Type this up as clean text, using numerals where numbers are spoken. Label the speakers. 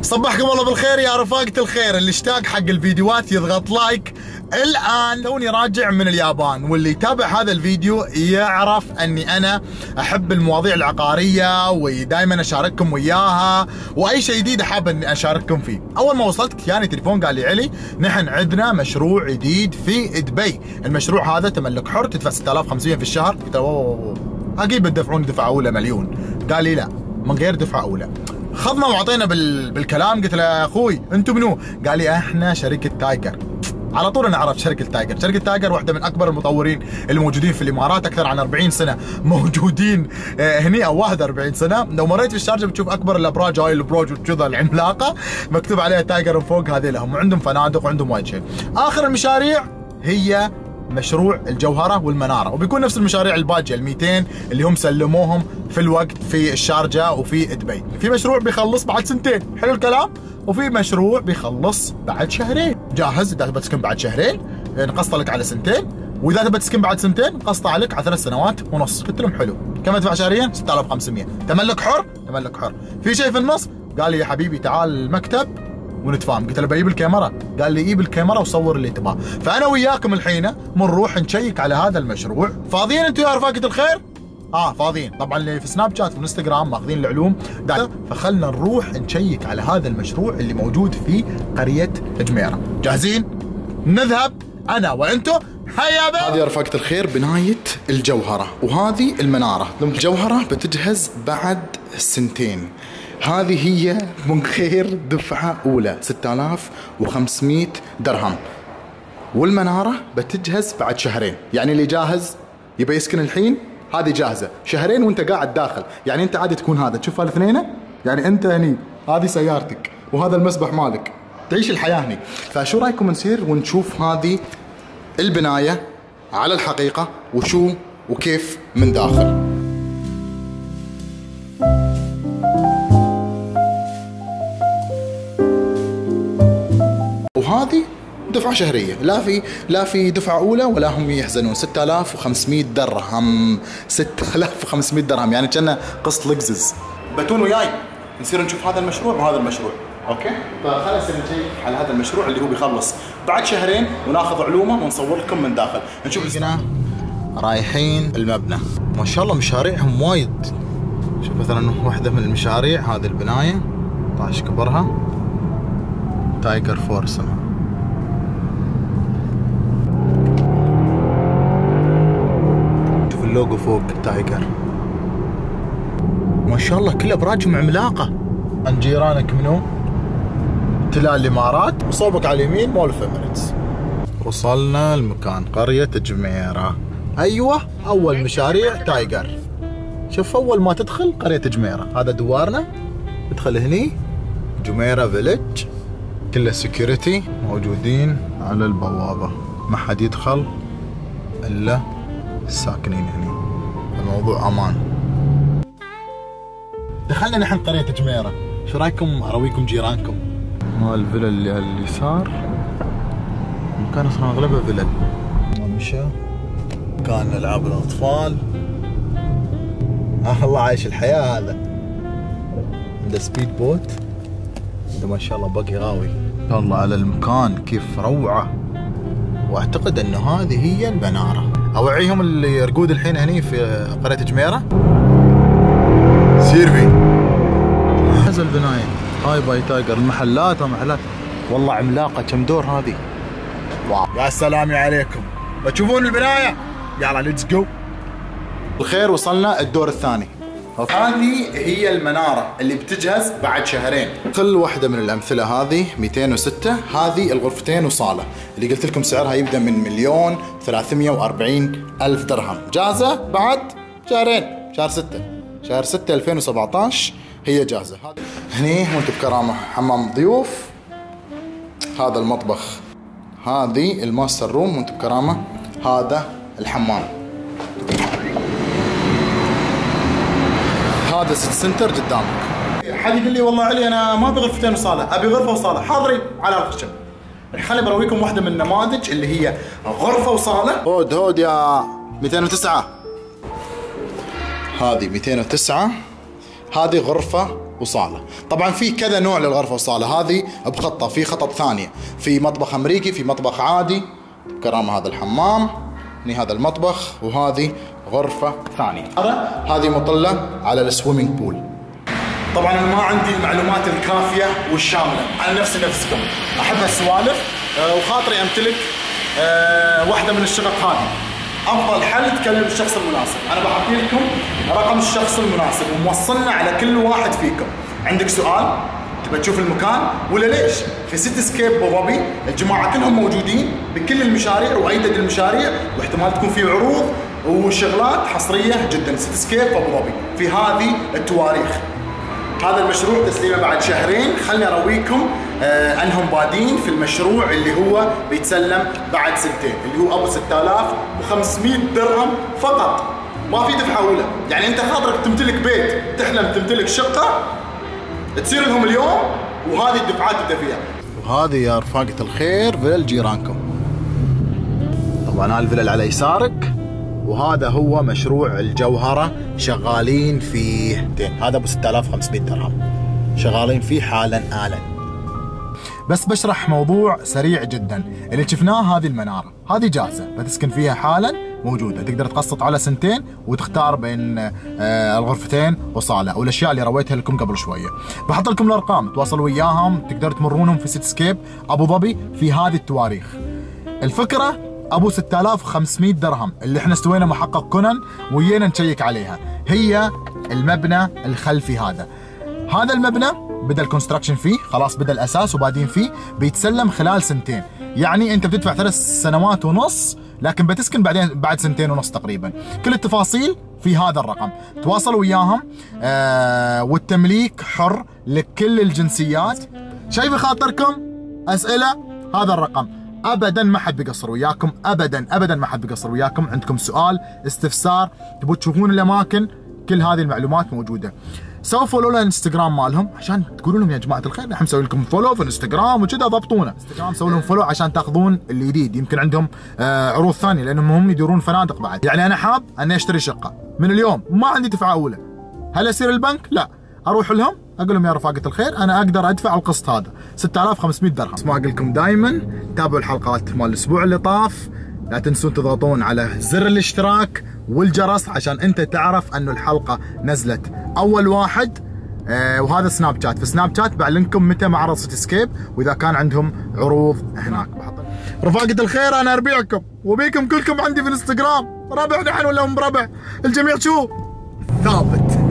Speaker 1: صبحكم الله بالخير يا رفاقة الخير. اللي اشتاق حق الفيديوهات يضغط لايك الآن. توني راجع من اليابان، واللي يتابع هذا الفيديو يعرف أني أنا أحب المواضيع العقارية ودائما أشارككم وياها، وأي شيء جديد أحب أني أشارككم فيه. أول ما وصلت جاني تليفون قال لي علي نحن عندنا مشروع جديد في دبي. المشروع هذا تملك حر، تدفع 6500 في الشهر. قلت له أكيد بتدفعون دفعة أولى مليون. قال لي لا، من غير دفعة أولى. خضنا وعطينا بالكلام. قلت له يا اخوي انتم منو؟ قال لي احنا شركه تايجر. على طول انا عرفت شركه تايجر. شركه تايجر واحده من اكبر المطورين الموجودين في الامارات، اكثر عن 40 سنه موجودين هني او 41 سنه. لو مريت في الشارجه بتشوف اكبر الابراج، هاي الابراج والجذع العملاقه مكتوب عليها تايجر فوق، هذه لهم، وعندهم فنادق وعندهم وايد شيء. اخر المشاريع هي مشروع الجوهرة والمنارة، وبيكون نفس المشاريع الباجية ال200 اللي هم سلموهم في الوقت في الشارجة وفي دبي. في مشروع بيخلص بعد سنتين، حلو الكلام، وفي مشروع بيخلص بعد شهرين. جاهز؟ اذا تبى تسكن بعد شهرين نقسطه لك على سنتين، واذا تبى تسكن بعد سنتين نقسطه عليك على 3 سنوات ونص. قلت لهم حلو. كم ادفع شهريا؟ 6500. تملك حر؟ تملك حر. في شيء في النص؟ قال لي يا حبيبي تعال المكتب ونتفاهم. قلت له بجيب الكاميرا؟ قال لي جيب الكاميرا وصور اللي تبغاه. فانا وياكم الحين بنروح نشيك على هذا المشروع. فاضيين انتم يا رفاقة الخير؟ فاضيين طبعا. اللي في سناب شات وانستغرام ماخذين العلوم فخلنا نروح نشيك على هذا المشروع اللي موجود في قرية جميرة. جاهزين؟ نذهب انا وانتم. هيا بنا. هذه يا رفاقة الخير بناية الجوهرة، وهذه المنارة. الجوهرة بتجهز بعد سنتين. هذه هي من غير دفعة أولى 6500 درهم، والمنارة بتجهز بعد شهرين. يعني اللي جاهز يبي يسكن الحين هذه جاهزة، شهرين وانت قاعد داخل. يعني انت عادي تكون هذا، تشوف هالاثنين، يعني انت هني هذه سيارتك وهذا المسبح مالك، تعيش الحياة هني. فشو رايكم نسير ونشوف هذه البناية على الحقيقة وشو وكيف من داخل. وهذه دفعة شهرية، لا في دفعة أولى ولا هم يحزنون. 6500 درهم، 6500 درهم، يعني كأنه قسط لكزز. بتون وياي نصير نشوف هذا المشروع وهذا المشروع، اوكي؟ فخلينا نصير نشيك على هذا المشروع اللي هو بيخلص بعد شهرين، وناخذ علومه ونصور لكم من داخل. نشوف هنا رايحين المبنى. ما شاء الله مشاريعهم وايد. شوف مثلا واحدة من المشاريع هذه البناية 12 كبرها، تايجر فورس. شوف اللوجو فوق تايجر. ما شاء الله كل ابراجهم عملاقه. عن جيرانك منو؟ تلال الامارات، وصوبك على اليمين مول اوف اميريتس. وصلنا المكان قريه جميره. ايوه اول مشاريع تايجر. شوف اول ما تدخل قريه جميره، هذا دوارنا. ادخل هني جميره فيلج، كله سكيورتي موجودين على البوابة، ما حد يدخل إلا الساكنين هنا. الموضوع أمان. دخلنا نحن قرية جميرة. شو رايكم أرويكم جيرانكم؟ مال الفيلا اللي على اليسار مكان أصلا أغلبه فيلا. ممشى مكان ألعاب الأطفال. الله عايش الحياة. هذا عنده سبيد بوت. ما شاء الله باقي غاوي. الله على المكان كيف روعة. واعتقد انه هذه هي المنارة. اوعيهم اللي يرقود الحين هني في قرية جميرة. سيرفي هذا البناية هاي باي تايجر. المحلات ومحلات والله عملاقة. كم دور هذه؟ واو يا سلام عليكم. بتشوفون البناية؟ يلا ليتس جو. الخير وصلنا الدور الثاني. هذه هي المنارة اللي بتجهز بعد شهرين. كل واحدة من الأمثلة هذه 206. هذه الغرفتين وصالة اللي قلت لكم سعرها يبدأ من 1,340,000 درهم. جاهزة بعد شهرين، شهر 6 2017 هي جاهزة. هني وانتم بكرامة حمام ضيوف، هذا المطبخ، هذه الماستر روم وانتم بكرامة، هذا الحمام، هذا سيتي سنتر قدامك. حد يقول لي والله علي انا ما ابي غرفتين وصاله، ابي غرفه وصاله. حاضرين على الخشب. خليني برويكم واحده من النماذج اللي هي غرفه وصاله. هود يا 209. هذه 209. هذه غرفه وصالة. طبعا في كذا نوع للغرفة والصالة، هذه بخطة، في خطط ثانية، في مطبخ أمريكي، في مطبخ عادي. كرامة هذا الحمام، هذا المطبخ، وهذه غرفة ثانية. هذه مطلة على السويمينج بول. طبعا انا ما عندي المعلومات الكافية والشاملة، انا نفسكم احب السوالف وخاطري امتلك واحدة من الشقق هذه. افضل حل تكلم الشخص المناسب. انا بحكي لكم رقم الشخص المناسب وموصلنا على كل واحد فيكم. عندك سؤال؟ تبى تشوف المكان ولا ليش؟ في سيتي سكيب ابو ظبي الجماعه كلهم موجودين بكل المشاريع وايدد المشاريع، واحتمال تكون في عروض وشغلات حصريه جدا. سيتي سكيب ابو ظبي في هذه التواريخ. هذا المشروع تسليمه بعد شهرين. خلني ارويكم انهم بادين في المشروع اللي هو بيتسلم بعد سنتين، اللي هو ابو 6500 درهم فقط. ما في دفعه اولى، يعني انت خاطرك تمتلك بيت، تحلم تمتلك شقه، تصير لهم اليوم وهذه الدفعات تبدا فيها. وهذه يا رفاقة الخير فيل جيرانكم. طبعا هاي الفيلا على يسارك، وهذا هو مشروع الجوهرة شغالين فيه. هذا ابو 6500 درهم شغالين فيه حالا آلا. بس بشرح موضوع سريع جدا. اللي شفناه هذه المنارة، هذه جاهزة بتسكن فيها حالا، موجودة، تقدر تقسط على سنتين وتختار بين الغرفتين وصالة والاشياء اللي رويتها لكم قبل شوية. بحط لكم الارقام تواصلوا وياهم، تقدر تمرونهم في سيتي سكيب ابو ظبي في هذه التواريخ. الفكرة ابو 6500 درهم اللي احنا استوينا محقق كونان ويانا نشيك عليها، هي المبنى الخلفي. هذا المبنى بدا الكونستراكشن فيه، خلاص بدا الاساس وبادين فيه، بيتسلم خلال سنتين. يعني انت بتدفع 3 سنوات ونص لكن بتسكن بعد 2.5 سنين تقريبا. كل التفاصيل في هذا الرقم، تواصلوا وياهم. والتمليك حر لكل الجنسيات. شايف خاطركم اسئله، هذا الرقم. ابدا ما حد بيقصر وياكم، ابدا ما حد بيقصر وياكم. عندكم سؤال، استفسار، تبوا تشوفون الاماكن، كل هذه المعلومات موجوده. سووا فولو للانستغرام مالهم عشان تقولوا لهم يا جماعه الخير احنا مسوي لكم فولو في الانستغرام وكذا، ضبطونا. انستغرام سووا لهم فولو عشان تاخذون الجديد. يمكن عندهم عروض ثانيه لانهم هم يديرون فنادق بعد. يعني انا حاب اني اشتري شقه من اليوم، ما عندي دفعه اولى. هل اسير البنك؟ لا، اروح لهم اقول لهم يا رفاقة الخير انا اقدر ادفع القسط هذا 6500 درهم. ما اقول لكم دائما تابعوا الحلقات مال الاسبوع اللي طاف. لا تنسون تضغطون على زر الاشتراك والجرس عشان انت تعرف انه الحلقه نزلت اول واحد. وهذا سناب شات، في سناب شات بعلنكم متى معرض سيتي سكيب واذا كان عندهم عروض هناك. رفاقة الخير انا اربيعكم وبيكم كلكم عندي في الانستغرام. ربع نحن ولا هم بربع؟ الجميع شو ثابت.